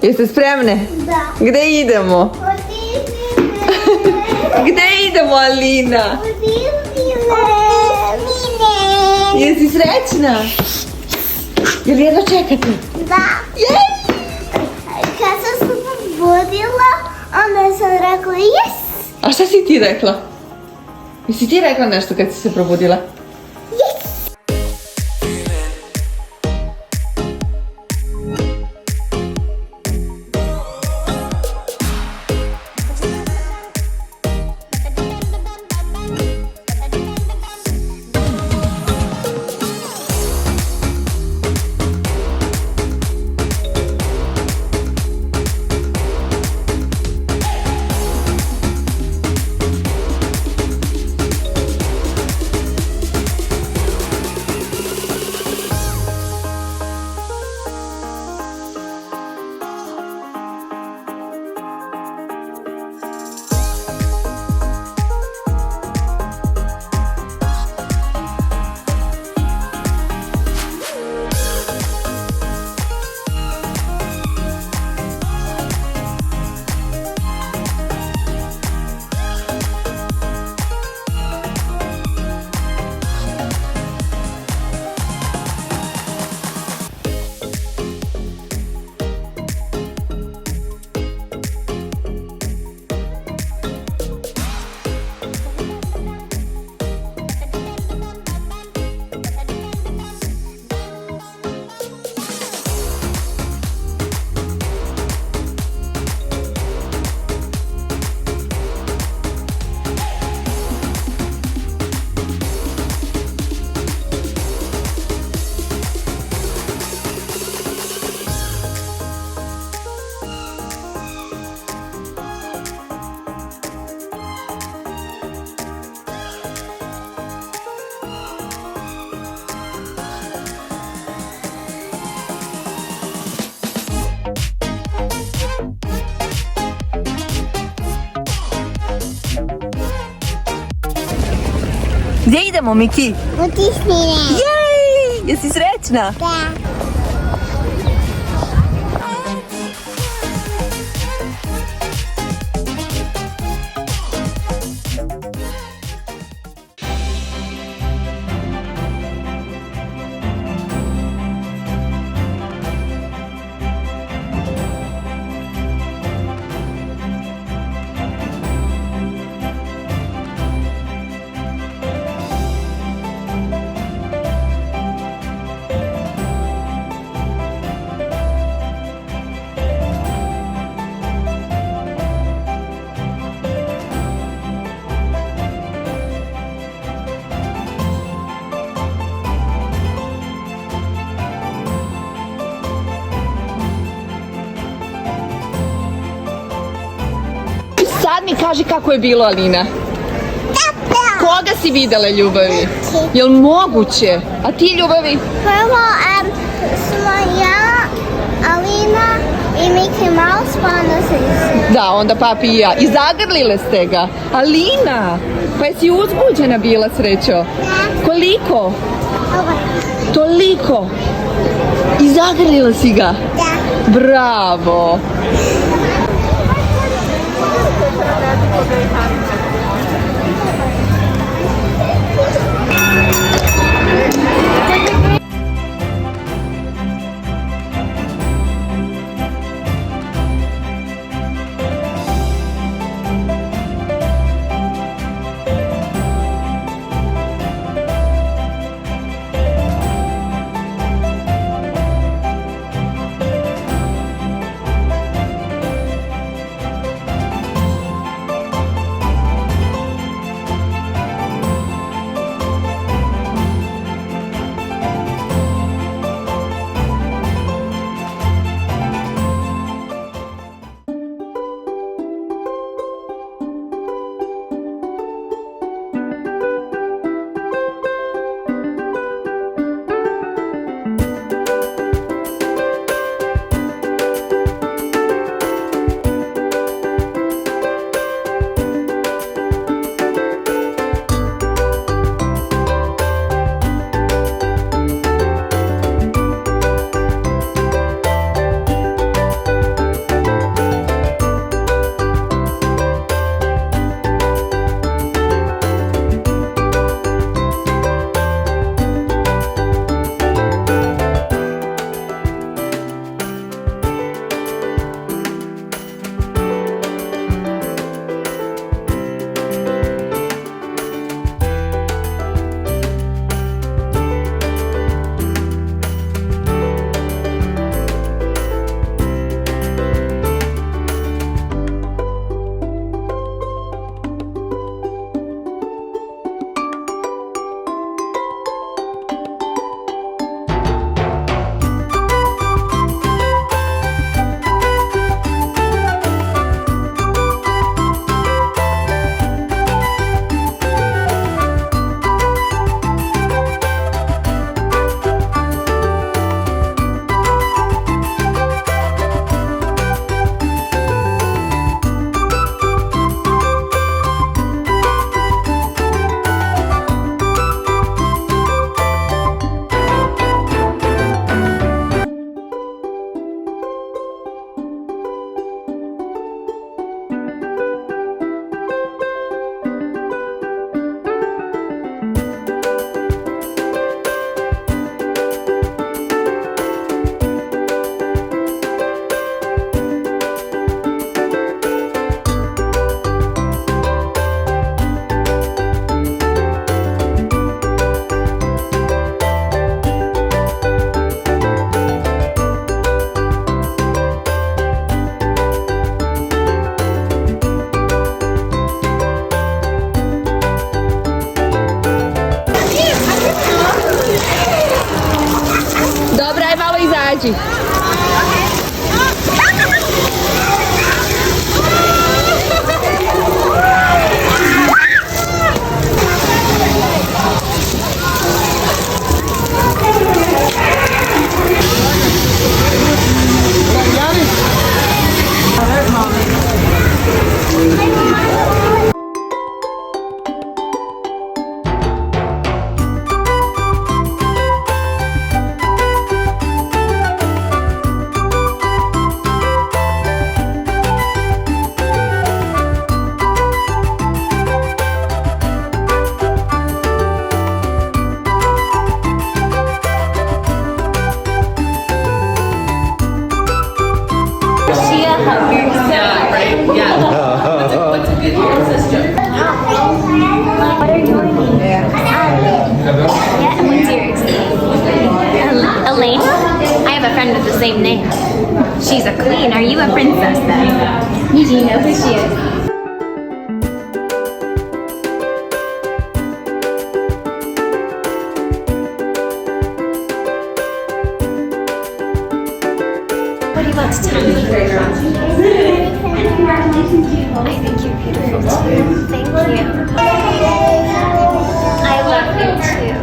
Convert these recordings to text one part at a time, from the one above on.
Jeste spremne? Da. Gde idemo? U Disneyland. Gde idemo, Alina? U Disneyland. Jesi srećna? Jel jedno čekate? Da. Jej! Kad sam se probudila, onda sam rekla yes. A šta si ti rekla? Jesi ti rekla nešto kad si se probudila? Gdje idemo, Miki? U Disneyland. Jej! Jesi srećna? Da. Sad mi kaži kako je bilo, Alina. Koga si videla, Ljubavi? Jel moguće? A ti, Ljubavi? Prvo smo ja, Alina i Mickey Mouse, pa onda se... Da, onda papi i ja. I zagrlile ste ga. Alina, pa jesi uzbuđena bila, srećo? Da. Koliko? Ovo. Toliko. I zagrlila si ga? Da. Bravo. Yeah, right? Yeah. What's a good princess joke? What are your names? Yeah, and what's yours? Elena? I have a friend with the same name. She's a queen. Are you a princess then? Do you know who she is? What do you want to tell me? I think you're beautiful too. Thank you. I love you too.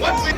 What's the